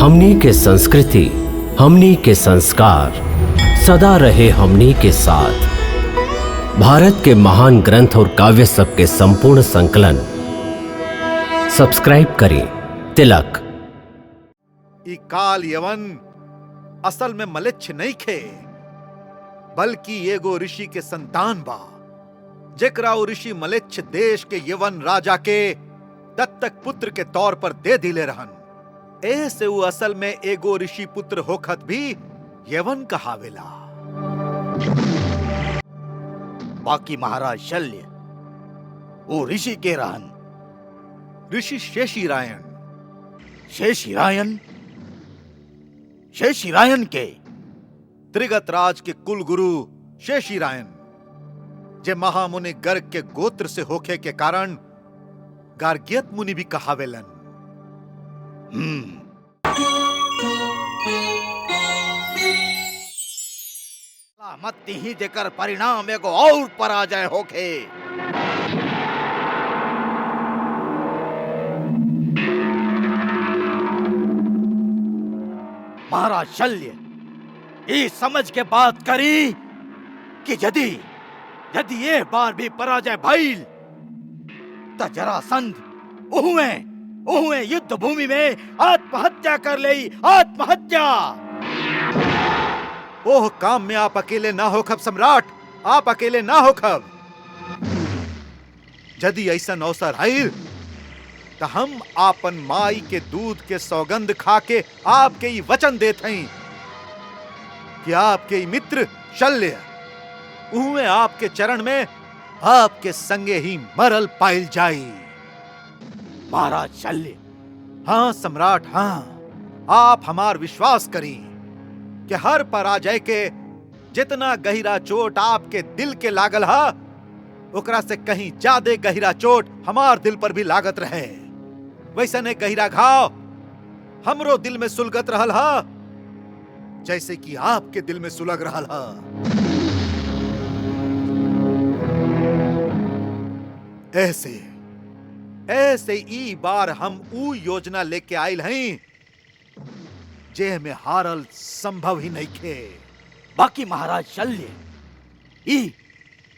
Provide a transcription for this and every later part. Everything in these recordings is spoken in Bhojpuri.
हमनी के संस्कृति, हमनी के संस्कार सदा रहे हमनी के साथ। भारत के महान ग्रंथ और काव्य सब के संपूर्ण संकलन सब्सक्राइब करें तिलक। ई काल यवन असल में मलेच्छ नहीं खे, बल्कि एगो ऋषि के संतान बा, जेकरा उ ऋषि मलेच्छ देश के यवन राजा के दत्तक पुत्र के तौर पर दे दिले रहन। ऐसे उ असल में एगो ऋषि पुत्र होखत भी यवन कहावेला। बाकी महाराज शल्य वो ऋषि के रहन। ऋषि शेषीरायण। शेषीरायन? शेषीरायन के त्रिगत राज के कुल गुरु शेषीरायन, जे महामुनि गर्ग के गोत्र से होखे के कारण गार्ग्यत मुनि भी कहावेलन। मत्ती ही जेकर परिणाम एगो और पराजय होखे। महाराज शल्य ये समझ के बात करी कि यदि ये बार भी पराजय भइल तो जरासंध उहुए युद्ध भूमि में आत्महत्या कर ले। आत्महत्या। ओह काम में आप अकेले ना होखब सम्राट, आप अकेले ना होखब। यदि ऐसा अवसर आइल तो हम आपन माई के दूध के सौगंध खा के आपके ही वचन देत हई कि आपके ही मित्र शल्य उहुए आपके चरण में आपके संगे ही मरल पाइल जाई। महाराज शल्य। हाँ सम्राट, हाँ, आप हमार विश्वास करी कि हर पराजय के जितना गहरा चोट आपके दिल के लागल हा, ओकरा से कहीं ज्यादा गहरा चोट हमार दिल पर भी लागत रहे। वैसने गहरा घाव हमरो दिल में सुलगत रहल हा, जैसे कि आपके दिल में सुलग रहल हा। ऐसे ई बार हम ऊ योजना लेके आइल हई जे में हारल संभव ही नहीं खे। बाकी महाराज शल्य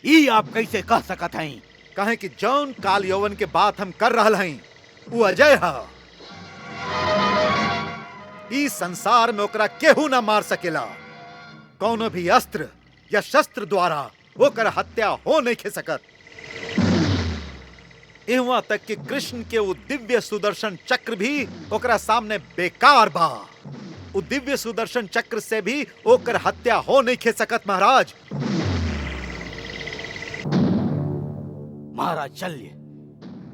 ई आप कैसे कह सकत हई? कहे कि जौन काल यौवन के बात हम कर रहल हई ऊ अजय हा। ई संसार में ओकरा केहू ना मार सकेला। कौनो भी अस्त्र या शस्त्र द्वारा ओकर हत्या हो नहीं खे सकत। इहाँ तक कि कृष्ण के वो दिव्य सुदर्शन चक्र भी ओकरा सामने बेकार बा। वो दिव्य सुदर्शन चक्र से भी ओकर हत्या हो नहीं खे सकत महाराज। महाराज शल्य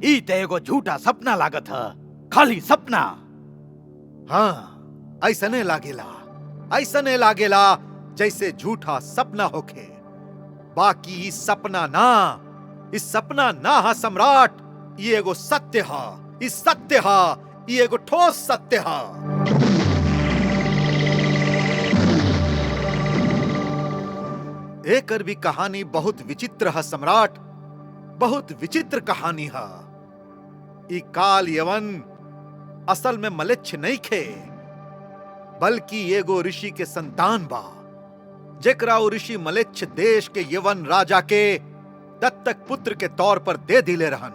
ई ते एगो झूठा सपना लागत है, खाली सपना। हाँ, ऐसने लागेला जैसे झूठा सपना होखे। बाकी इस सपना ना हा सम्राट, ये एगो सत्य हा। इस सत्य हा, ये एगो ठोस सत्य हा। एकर भी कहानी बहुत विचित्र है सम्राट, बहुत विचित्र कहानी है। ई काल यवन असल में मलेच्छ नहीं खे, बल्कि एगो ऋषि के संतान बा, जेकरा उ ऋषि मलेच्छ देश के यवन राजा के दत्तक पुत्र के तौर पर दे दिले रहन।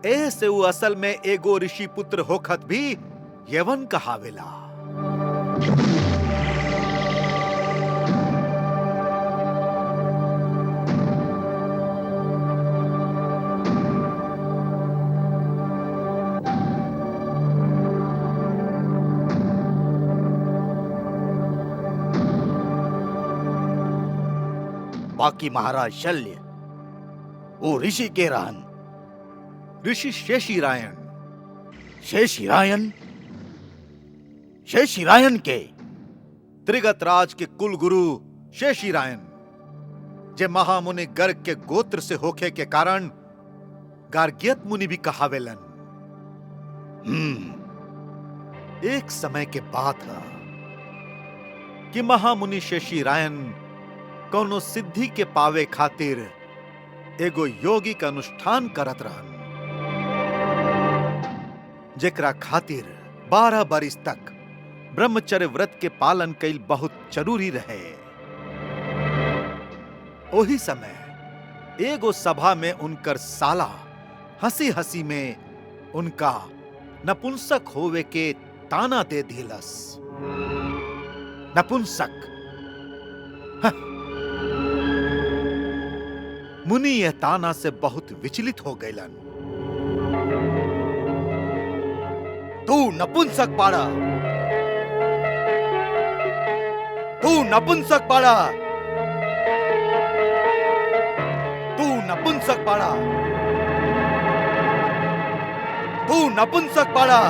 ऐसे उ असल में एगो ऋषि पुत्र होखत भी यवन कहावेला। बाकी महाराज शल्य वो ऋषि के रहन। ऋषि शेषीरायण। शेषीरायन के त्रिगत राज के कुल गुरु शेषीरायन, जे महामुनि गर्ग के गोत्र से होखे के कारण गार्ग्यत मुनि भी कहावेलन। एक समय के बात है कि महामुनि शेषीरायन कौनो सिद्धि के पावे खातिर एगो योगी का अनुष्ठान करत रहन, जेकरा खातिर 12 बरिस तक ब्रह्मचर्य व्रत के पालन कईल बहुत जरूरी रहे। ओही समय एगो सभा में उनकर साला हंसी हंसी में उनका नपुंसक होवे के ताना दे दिलस। नपुंसक। मुनि यह ताना से बहुत विचलित हो गईलन। तू नपुंसक पाड़ा, तू नपुंसक पाड़ा, तू नपुंसक पाड़ा, तू नपुंसक पाड़ा,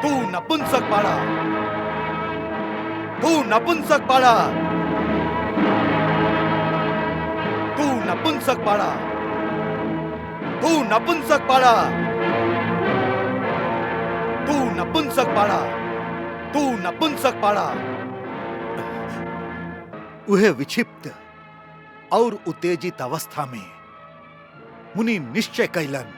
तू नपुंसक पाड़ा, तू नपुंसक पाड़ा, तू नपुंसक पाड़ा, तू नपुंसक पाड़ा, तू नपुंसक पाड़ा, तू नपुंसक पाड़ा। वह विक्षिप्त और उत्तेजित अवस्था में मुनि निश्चय कैलन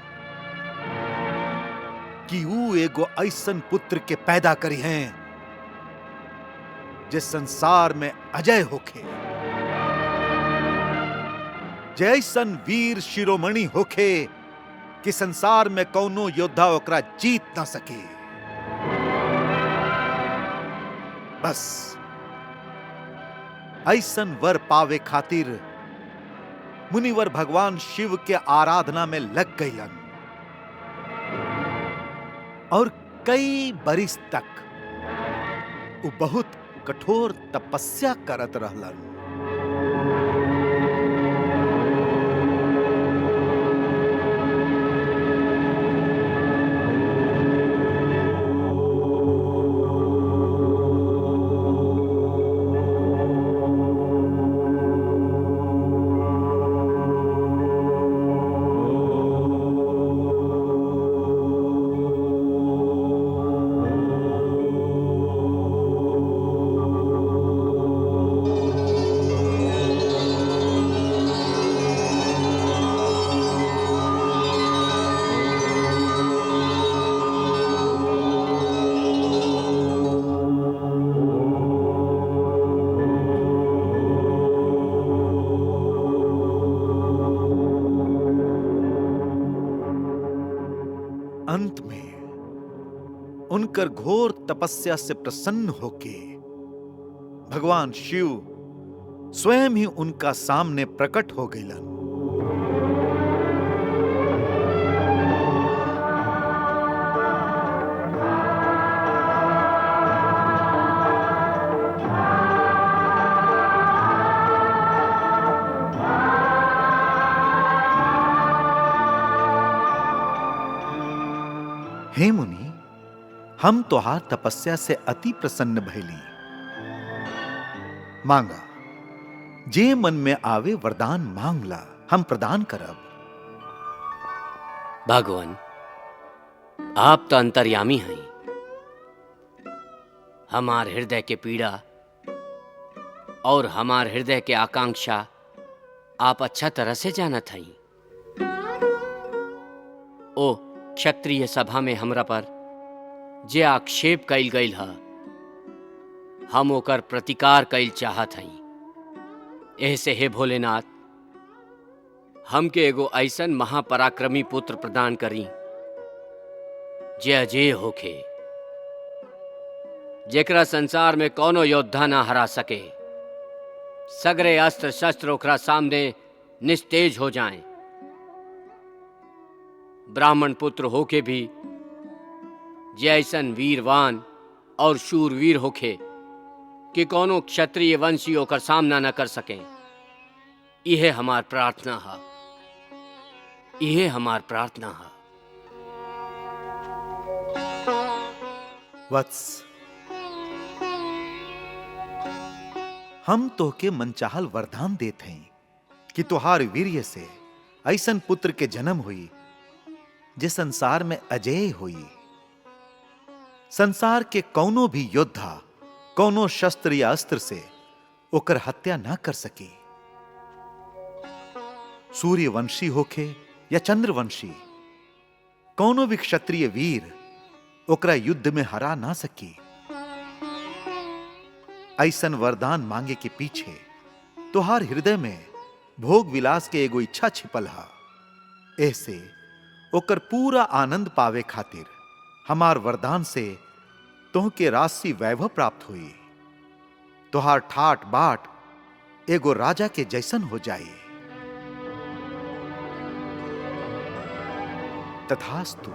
कि ऊ एगो ऐसन पुत्र के पैदा करी हैं जे संसार में अजय होखे, जैसन वीर शिरोमणि होखे कि संसार में कौनो योद्धा ओकरा जीत ना सके। बस ऐसन वर पावे खातिर मुनिवर भगवान शिव के आराधना में लग गईलन और कई बरिस तक वो बहुत कठोर तपस्या करत रहलन। अंत में उनकर घोर तपस्या से प्रसन्न होके भगवान शिव स्वयं ही उनका सामने प्रकट हो गईलन। हे मुनि, हम तोहार तपस्या से अति प्रसन्न भइली। मांगा, जे मन में आवे वरदान मांगला, हम प्रदान करब। भगवान, आप तो अंतर्यामी हैं। हमार हृदय के पीड़ा और हमार हृदय के आकांक्षा आप अच्छा तरह से जानत हैं। ओ क्षत्रिय सभा में हमरा पर जे आक्षेप कैल गईल है, हम ओकर प्रतिकार कैल चाहत हई। ऐसे हे भोलेनाथ, हमके एगो ऐसन महापराक्रमी पुत्र प्रदान करी जे अजय होखे, जेकरा संसार में कोनो योद्धा ना हरा सके। सगरे अस्त्र शस्त्र ओकरा सामने निस्तेज हो जाएं। ब्राह्मण पुत्र होके भी जैसन वीरवान और शूरवीर होखे कि कोनो क्षत्रिय वंशी होकर सामना न कर सके। यह हमार प्रार्थना है, यह हमार प्रार्थना है। वत्स, हम तोहके मनचाहल वरदान देते हैं कि तुहार वीर्य से ऐसन पुत्र के जन्म हुई जे संसार में अजेय हुई। संसार के कौनो भी योद्धा कौनो शस्त्र या अस्त्र से ओकर हत्या ना कर सकी। सूर्यवंशी होखे या चंद्रवंशी, कौनो भी क्षत्रिय वीर ओकरा युद्ध में हरा ना सकी। ऐसन वरदान मांगे के पीछे तोहार हृदय में भोग विलास के एगो इच्छा छिपल हा। ऐसे ओकर पूरा आनंद पावे खातिर हमार वरदान से तोहके राशि वैभव प्राप्त हुई। तोहार ठाट बाट एगो राजा के जैसन हो जाए। तथास्तु।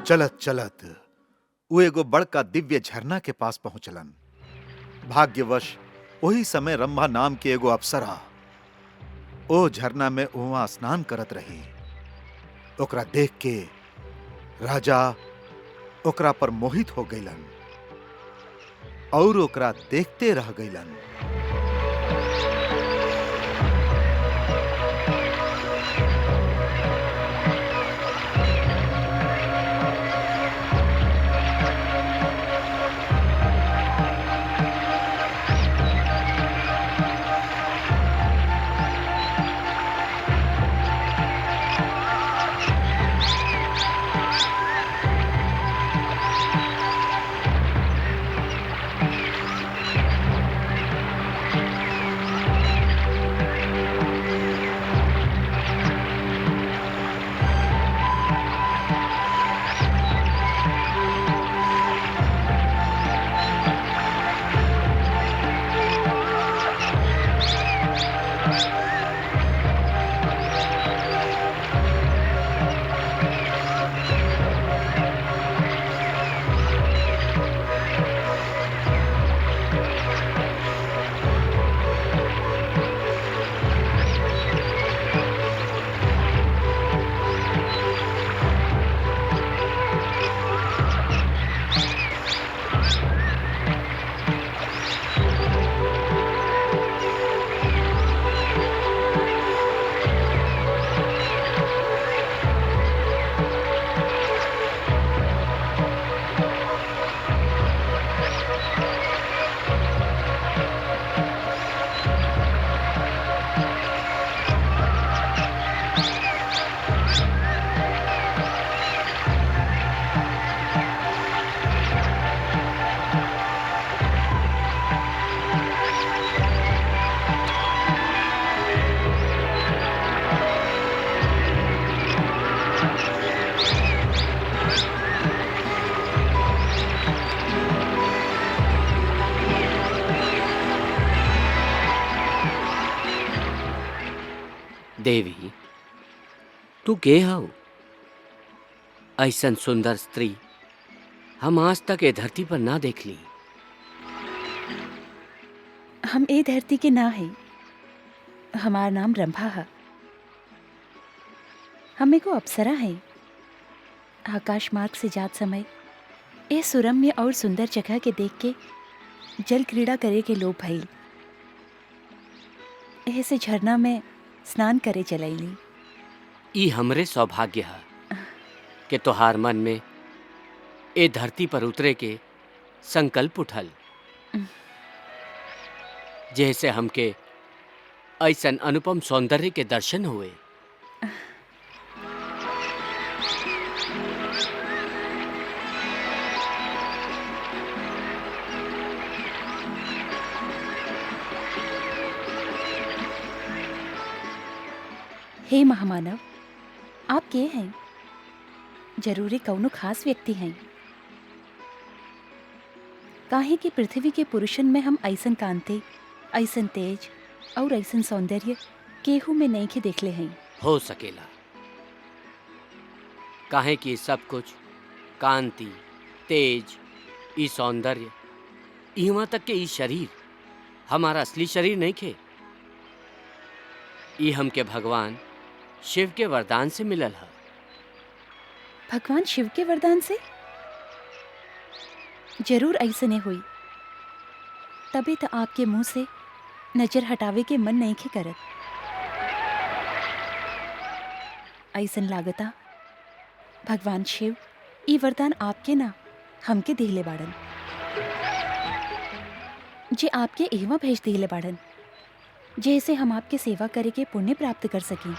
चलत चलत वो एगो बड़का दिव्य झरना के पास पहुंचलन। भाग्यवश वही समय रंभा नाम के एगो अप्सरा ओ झरना में उहाँ स्नान करत रही। ओकरा देख के राजा ओकरा पर मोहित हो गईलन और ओकरा देखते रह गईलन। देवी, तू के हऊ? ऐसन सुंदर स्त्री हम आज तक ए धरती पर ना देख ली। हम ए धरती के ना है। हमार नाम रंभा है। हम एगो अप्सरा है। आकाश मार्ग से जात समय ए सुरम्य और सुंदर जगह के देख के जल क्रीड़ा करे के लोभ भइल। ऐसे झरना में स्नान करे चलैली। ई हमरे सौभाग्य है कि तोहार मन में ए धरती पर उतरे के संकल्प उठल, जैसे हमके ऐसन अनुपम सौंदर्य के दर्शन हुए। हे महामानव, आप के हैं? जरूरी कौनो खास व्यक्ति हैं? काहे कि पृथ्वी के पुरुषन में हम ऐसन कांति, ऐसन तेज और ऐसन सौंदर्य केहू में नहीं के देखले हैं। हो सकेला, काहे कि सब कुछ कांति, तेज, ई सौंदर्य, इहाँ तक के ई शरीर हमारा असली शरीर नहीं खे। ई हमके भगवान शिव के वरदान से मिलल है। भगवान शिव के वरदान से? जरूर ऐसने हुई, तभी तो आपके मुंह से नजर हटावे के मन नहीं खे करत। ऐसन लागता भगवान शिव ई वरदान आपके ना हमके दिले बाड़न, जे आपके एवा भेज दिले बाड़न, जैसे हम आपके सेवा करे के पुण्य प्राप्त कर सकें।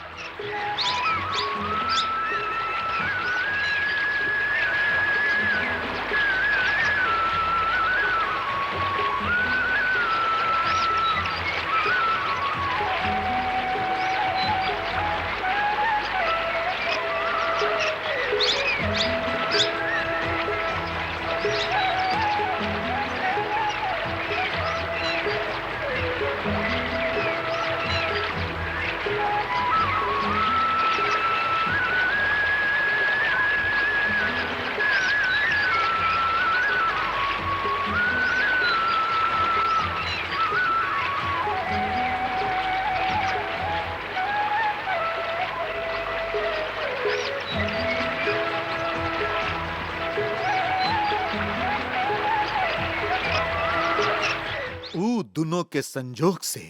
ऊ दोनों के संजोग से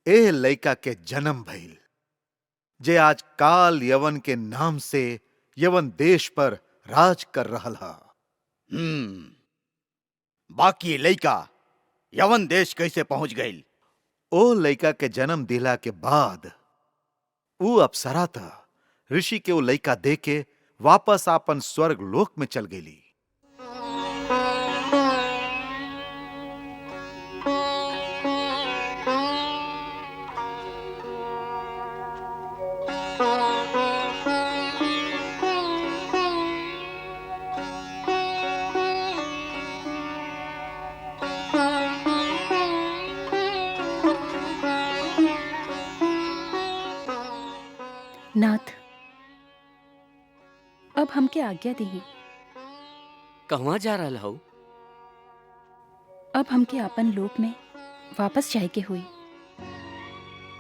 ए लइका के जन्म भइल, जे आज काल यवन के नाम से यवन देश पर राज कर रहल हा। बाकी लइका यवन देश कैसे पहुंच गई? ओ लइका के जन्म दिला के बाद ऊ अप्सरा था ऋषि के वो लइका दे के वापस आपन स्वर्ग लोक में चल गई। नाथ, अब हमके आज्ञा दी। कहवा जा रहा हो? अब हमके आपन लोक में वापस जाए के हुई।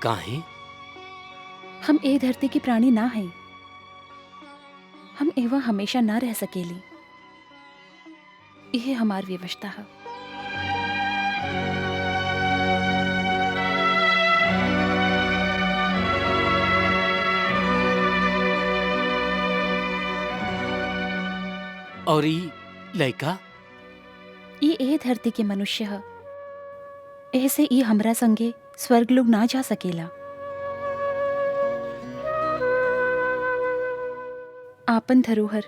काहे? हम ए धरती की प्राणी ना है, हम एवा हमेशा ना रह सकेली। यह हमार व्यवस्था है। और ई लइका? ई ए धरती के मनुष्य है, ऐसे ई हमरा संगे स्वर्ग लोग ना जा सकेला। आपन धरोहर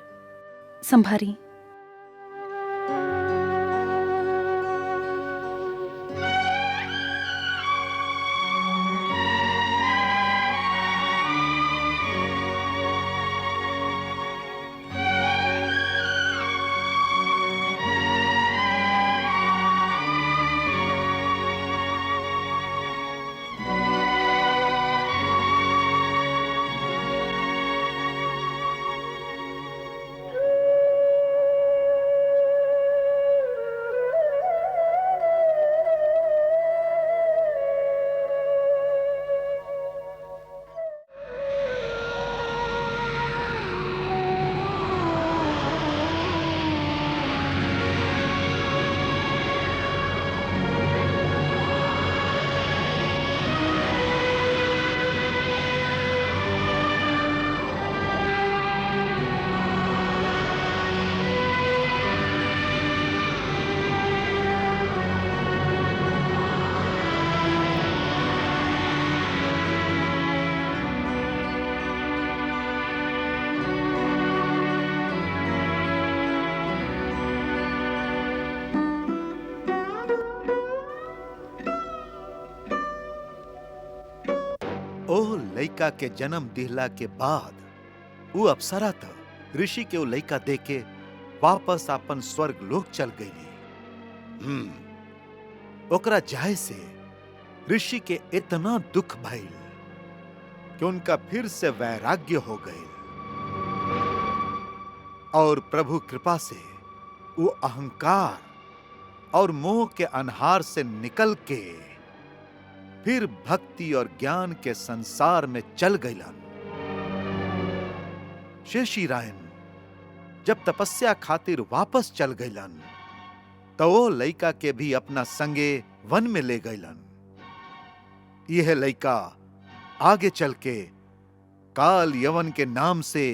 संभारी। ओ लइका के जन्म दिहला के बाद वो अप्सरा था ऋषि के वो लइका दे के वापस आपन स्वर्ग लोक चल गई। ओकरा जाए से ऋषि के इतना दुख भइल कि उनका फिर से वैराग्य हो गए और प्रभु कृपा से वो अहंकार और मोह के अनहार से निकल के फिर भक्ति और ज्ञान के संसार में चल गईलन। शेषी रायन जब तपस्या खातिर वापस चल गईलन तो वो लइका के भी अपना संगे वन में ले गईलन। यह लइका आगे चल के काल यवन के नाम से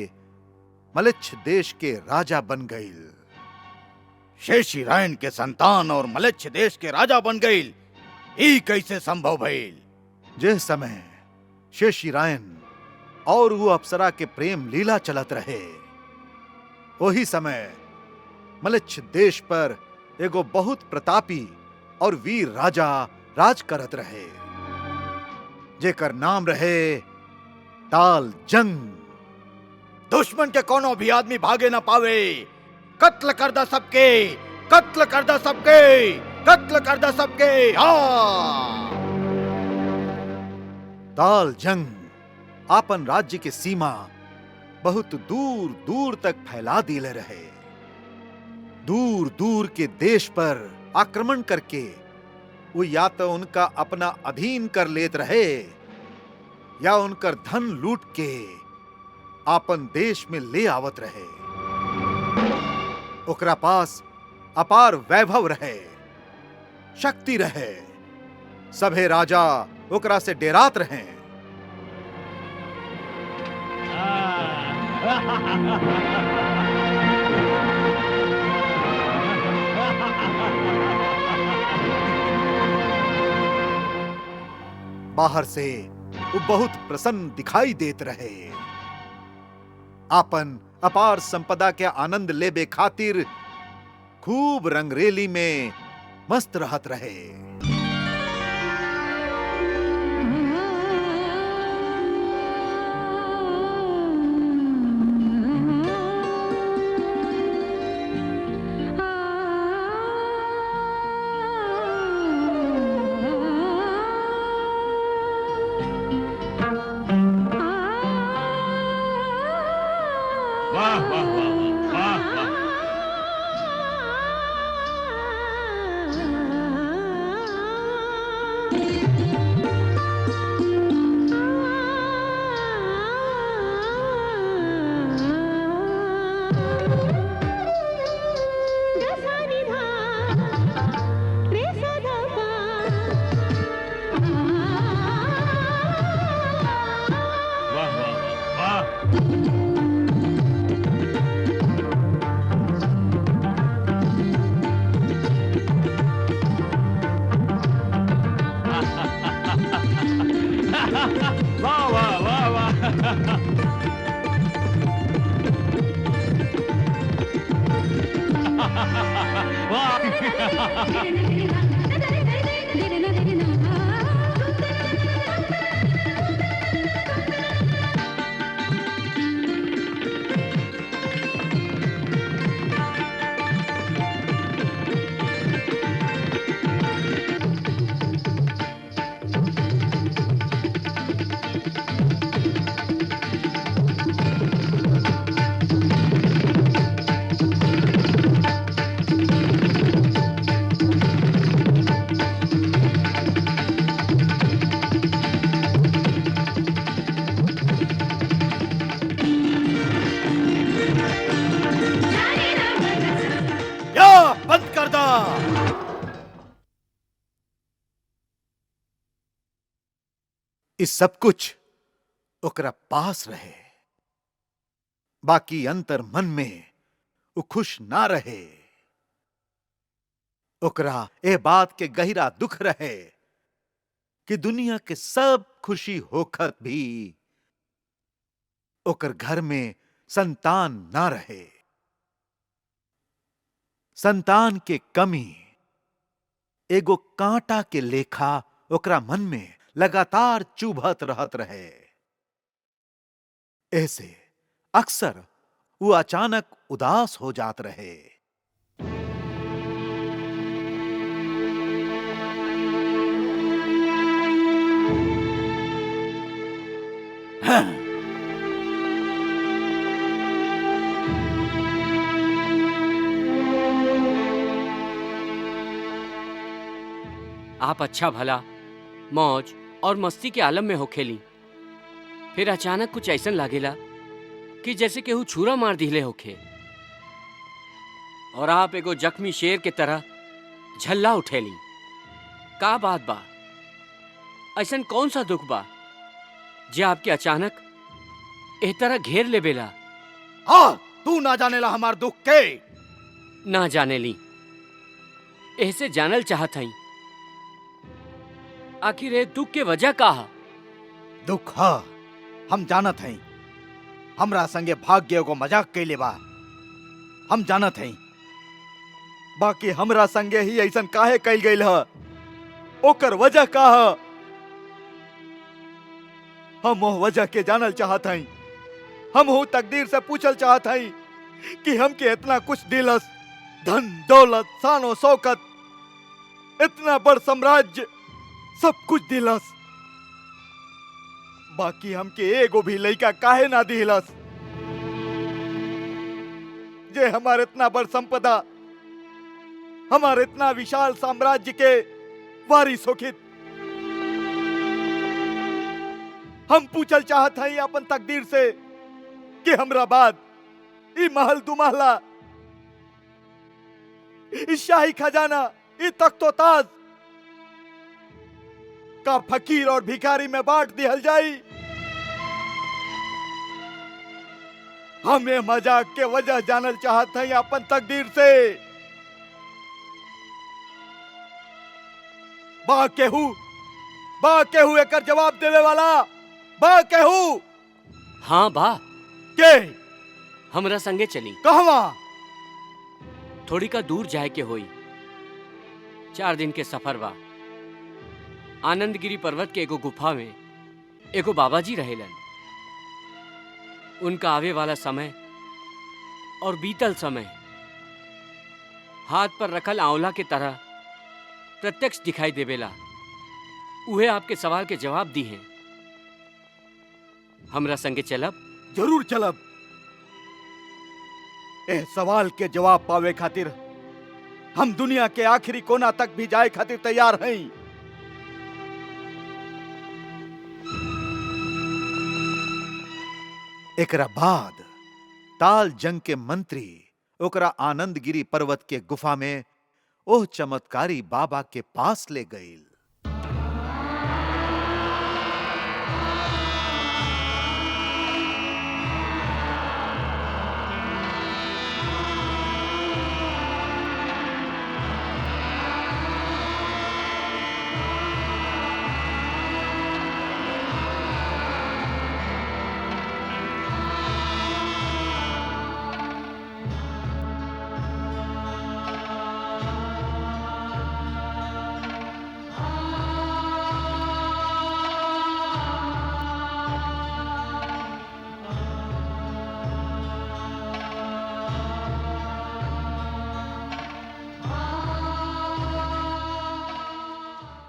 मलेच्छ देश के राजा बन गईल। शेषी रायन के संतान और मलेच्छ देश के राजा बन गईल, ई कैसे संभव भइल? जिस समय शेषी रायन और वो अप्सरा के प्रेम लीला चलत रहे, वही समय मलेच्छ देश पर एगो बहुत प्रतापी और वीर राजा राज करत रहे, जेकर नाम रहे ताल जंग। दुश्मन के कोनो भी आदमी भागे न पावे, कत्ल कर दा सबके, कत्ल कर दा सबके, कत्ल कर दा सबके। हाँ, ताल जंग आपन राज्य के सीमा बहुत दूर दूर तक फैला दिले रहे। दूर दूर के देश पर आक्रमण करके वो या तो उनका अपना अधीन कर लेत रहे या उनकर धन लूट के आपन देश में ले आवत रहे। ओकरा पास अपार वैभव रहे, शक्ति रहे, सभे राजा ओकरा से डेरात रहे। बाहर से वो बहुत प्रसन्न दिखाई देत रहे। आपन अपार संपदा के आनंद लेबे खातिर खूब रंगरेली में मस्त रहत रहे। इस सब कुछ ओकरा पास रहे, बाकी अंतर मन में वो खुश ना रहे। ओकरा ए बात के गहरा दुख रहे कि दुनिया के सब खुशी होखत भी ओकर घर में संतान ना रहे। संतान के कमी एगो कांटा के लेखा ओकरा मन में लगातार चुभत रहत रहे। ऐसे अक्सर वो अचानक उदास हो जात रहे। आप अच्छा भला मौज और मस्ती के आलम में हो खेली, फिर अचानक कुछ ऐसन लागेला कि जैसे केहू छुरा मार दिले होखे और आप एगो जख्मी शेर के तरह झल्ला उठेली। का बात बा? ऐसन कौन सा दुख बा जे आपके अचानक एह तरह घेर ले बेला? हाँ, तू ना जानेला हमार दुख के। ना जाने ली, ऐसे जानल चाहत हई आखिर ए दुख के वजह का हा? दुख हा हम जानत हई, हमरा संगे भाग्य को मजाक कैले बा, हम जानत हई। बाकी हमरा संगे ही ऐसन काहे कैल गइल ह, ओकर वजह का ह? हम वो वजह के जानल चाहत हई। हम हो तकदीर से पूछल चाहत हई कि हमके इतना कुछ दिलस, धन दौलत शानो शौकत, इतना बड़ साम्राज्य, सब कुछ दिलस, बाकी हमके एगो भी लइका काहे ना दिलस जे हमारे इतना बड़ संपदा, हमारे इतना विशाल साम्राज्य के वारिस होखित। हम पूछल चाहत हई अपन तकदीर से कि हमरा बाद ई महल दुमहला, ई शाही खजाना, ई तख्तो ताज का फकीर और भिखारी में बांट दिहल जाई। हमें मजाक के वजह जानल चाहत हई अपन तकदीर से। बा केहू एकर जवाब देवे वाला, बा केहू? हाँ बा। के? हमरा संगे चली। कहवा? थोड़ी का दूर जाए के होई, 4 दिन के सफर बा। आनंदगिरी पर्वत के एगो गुफा में एगो बाबा जी रहेलन। उनका आवे वाला समय और बीतल समय हाथ पर रखल आंवला के तरह प्रत्यक्ष दिखाई देवेला। उहे आपके सवाल के जवाब दी हैं। हमरा संगे चलब? जरूर चलब। ए सवाल के जवाब पावे खातिर हम दुनिया के आखिरी कोना तक भी जाए खातिर तैयार हई। एकरा बाद ताल जंग के मंत्री ओकरा आनंदगिरी पर्वत के गुफा में ओह चमत्कारी बाबा के पास ले गईल।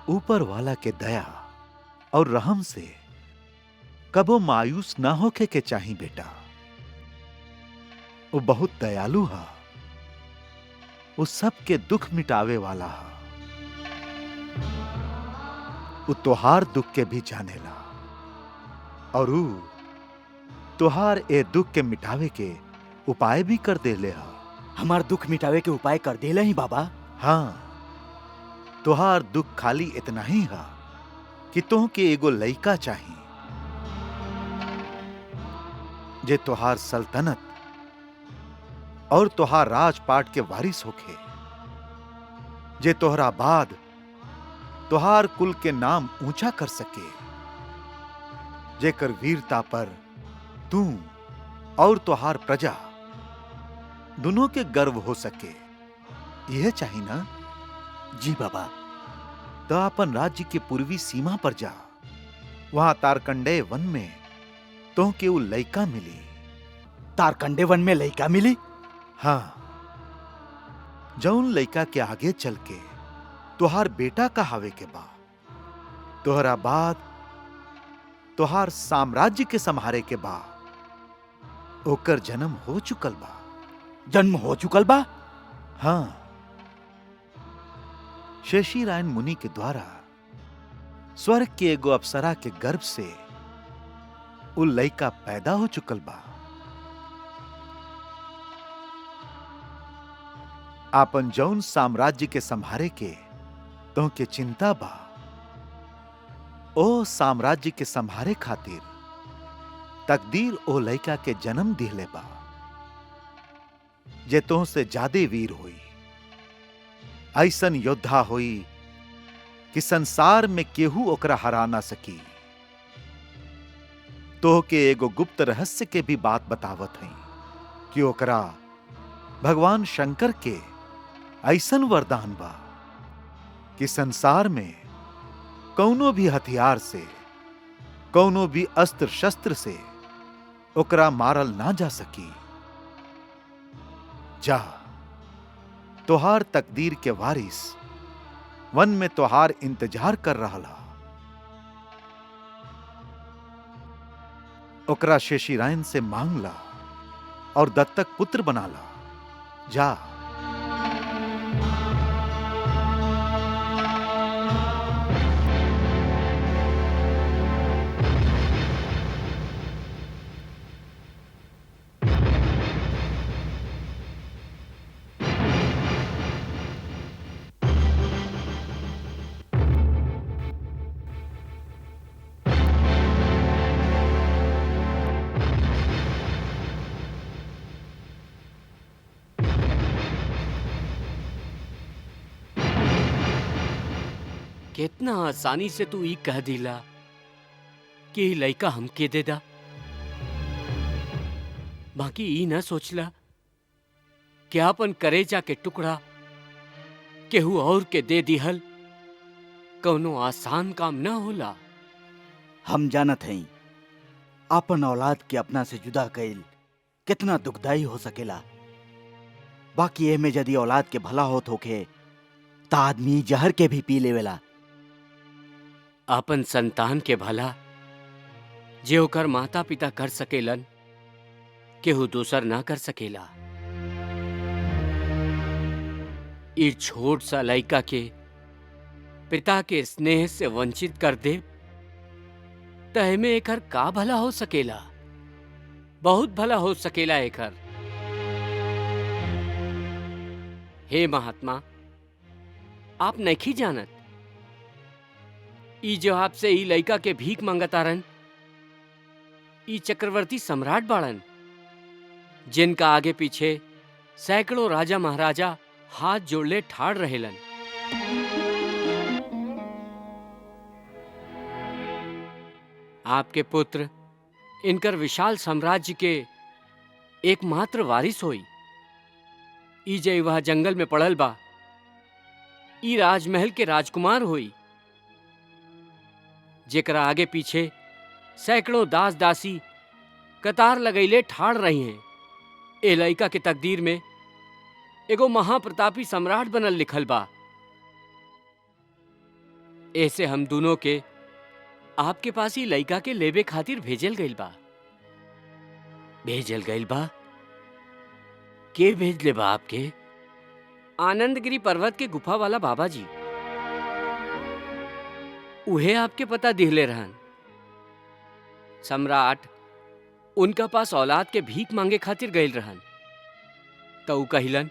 ऊपर वाला के दया और रहम से कबो मायूस ना होके के चाही बेटा। वो बहुत दयालु हा, वो सबके दुख मिटावे वाला हा। वो तोहार दुख के भी जानेला और वो तोहार ए दुख के मिटावे के उपाय भी कर देले हा। हमार दुख मिटावे के उपाय कर देले ही बाबा। हाँ, तोहार दुख खाली इतना ही हा कि तोह के एगो लइका चाही जे तोहार सल्तनत और तोहार राजपाट के वारिस होखे, जे तोहरा बाद तोहार कुल के नाम ऊंचा कर सके, जेकर वीरता पर तू और तोहार प्रजा दोनों के गर्व हो सके। यह चाहिए ना? जी बाबा। तो अपन राज्य के पूर्वी सीमा पर जा, वहां तारकंडे वन में तो के वो लइका मिली। तारकंडे वन में लइका मिली? हाँ, जौन लइका के आगे चल के तोहार बेटा कहावे के बा, तोहरा बाद तोहार साम्राज्य के संहारे के बा, ओकर जन्म हो चुकल बा। जन्म हो चुकल बा? हाँ, शेषीरायन मुनि के द्वारा स्वर्ग के एगो अप्सरा के गर्भ से उ लइका पैदा हो चुकल बा। आपन जौन साम्राज्य के संभारे के तोहके चिंता बा, ओ साम्राज्य के संभारे खातिर तकदीर ओ लइका के जन्म दिहले बा, जे तोह से ज्यादे वीर होई, ऐसन योद्धा होई कि संसार में केहू ओकरा हरा ना सकी। तोह के एगो गुप्त रहस्य के भी बात बतावत हई कि ओकरा भगवान शंकर के ऐसन वरदान बा कि संसार में कौनो भी हथियार से, कौनो भी अस्त्र शस्त्र से ओकरा मारल ना जा सकी। जा, तोहार तकदीर के वारिस वन में तोहार इंतजार कर रहा ला। ओकरा शेषीरायन से मांग ला और दत्तक पुत्र बना ला। जा। कितना आसानी से तू ई कह दिला कि ई लइका हमके दे दा, बाकी ई न सोचला कि अपन करेजा के टुकड़ा केहू और के दे दिहल कौनो आसान काम न होला। हम जानत हई अपन औलाद के अपना से जुदा कईल कितना दुखदाई हो सकेला, बाकी एमे यदि औलाद के भला होत होखे त आदमी जहर के भी पी लेवेला। अपन संतान के भला जे ओकर माता पिता कर सकेलन, केहू दूसर ना कर सकेला। ई छोट सा लइका के पिता के स्नेह से वंचित कर दे त एमे एकर का भला हो सकेला? बहुत भला हो सकेला एकर। हे महात्मा, आप नहीं जानत ई जो आपसे ई लइका के भीख मंगतारन, ई चक्रवर्ती सम्राट बाड़न, जिनका आगे पीछे सैकड़ों राजा महाराजा हाथ जोड़ले ठाड़ रहेलन। आपके पुत्र इनकर विशाल साम्राज्य के एकमात्र वारिस होई। ई जे वह जंगल में पड़ल बा, ई राजमहल के राजकुमार होई, जेकरा आगे पीछे सैकड़ों दास दासी कतार लगैले ठाड़ रही हैं। ए लइका के तकदीर में एगो महाप्रतापी सम्राट बनल लिखल बा। ऐसे हम दोनों के आपके पास ही लइका के लेबे खातिर भेजल गइल बा। भेजल गइल बा? के भेजले बा आपके? आनंदगिरी पर्वत के गुफा वाला बाबा जी, उहे आपके पता दिहले रहन। सम्राट उनका पास औलाद के भीख मांगे खातिर गइल रहन, तो ऊ कहिलन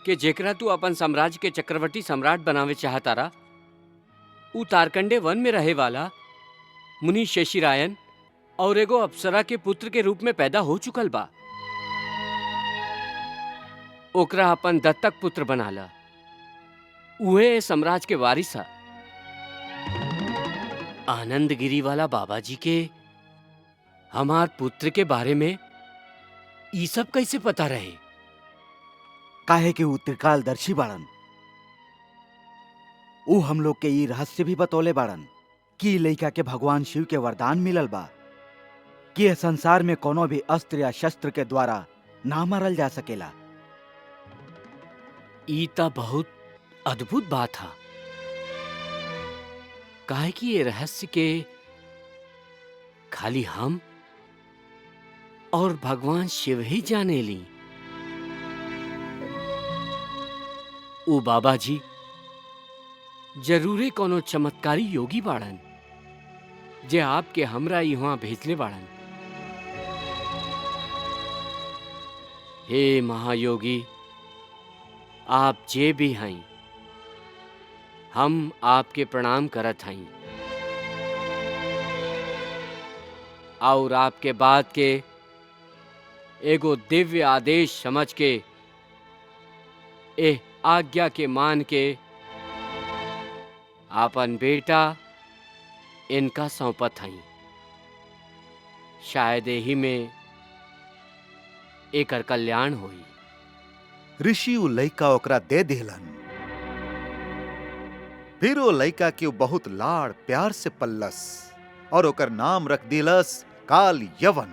कि जेकरा तू अपन साम्राज्य के चक्रवर्ती सम्राट बनावे चाहतारा, ऊ तारकंडे वन में रहे वाला मुनि शेषीरायन और एगो अप्सरा के पुत्र के रूप में पैदा हो चुकल बा। ओकरा अपन दत्तक पुत्र बनाला। उहे साम्राज्य के वारिस है। आनंदगिरी वाला बाबा जी के हमार पुत्र के बारे में ई सब कैसे पता रहे? काहे कि ऊ त्रिकालदर्शी बाड़न। ऊ हम लोग के ई रहस्य भी बतौले बाड़न कि लइका के भगवान शिव के वरदान मिलल बा कि यह संसार में कोनो भी अस्त्र या शस्त्र के द्वारा ना मारल जा सकेला। ई ता बहुत अद्भुत बात है। काहे कि ये रहस्य के खाली हम और भगवान शिव ही जाने ली। ऊ बाबा जी जरूरे कोनो चमत्कारी योगी बाड़न जे आपके हमरा यहाँ भेजले बाड़न। हे महायोगी, आप जे भी हैं, हम आपके प्रणाम करत हई और आपके बात के एगो दिव्य आदेश समझ के ए आज्ञा के मान के आपन बेटा इनका सौंपत हई। शायद यही में एकर कल्याण होई। ऋषि उ लइका ओकरा दे दिलन। फिर वो लइका के बहुत लाड़ प्यार से पल्लस और ओकर नाम रख दिलस काल यवन।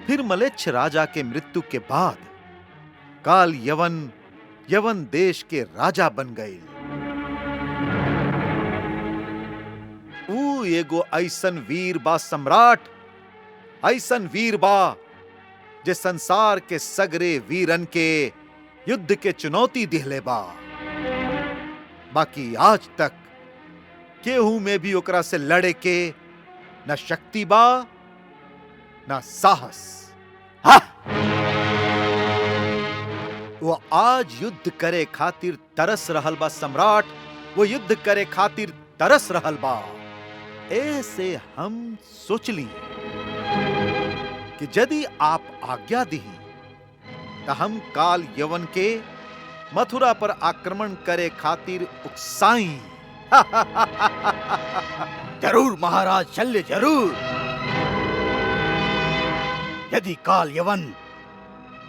फिर मलेच्छ राजा के मृत्यु के बाद काल यवन यवन देश के राजा बन गए। ऊ एगो ऐसन वीर बा सम्राट, ऐसन वीर बा जे संसार के सगरे वीरन के युद्ध के चुनौती दिहले बा। बाकी आज तक केहू में भी ओकरा से लड़े के न शक्ति बा न साहस। हाँ, वो आज युद्ध करे खातिर तरस रहल बा सम्राट, वो युद्ध करे खातिर तरस रहल बा। ऐसे हम सोचली कि यदि आप आज्ञा दी तो हम काल यवन के मथुरा पर आक्रमण करे खातिर उकसाई। जरूर महाराज शल्य, जरूर। यदि काल यवन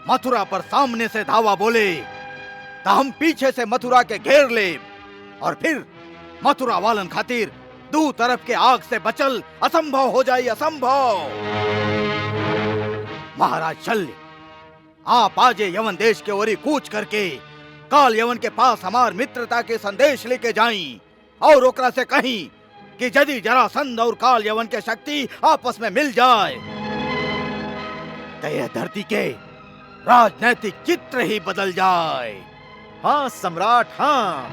मथुरा पर सामने से धावा बोले तो हम पीछे से मथुरा के घेर ले और फिर मथुरा वालन खातिर दो तरफ के आग से बचल असंभव हो जाए, असंभव। महाराज शल्य, आप आज यवन देश के ओरी कूच करके काल यवन के पास हमार मित्रता के संदेश लेके जाई और ओकरा से कहीं कि यदि जरासंध और काल यवन के शक्ति आपस में मिल जाए तो यह धरती के राजनैतिक चित्र ही बदल जाए। हाँ सम्राट, हाँ।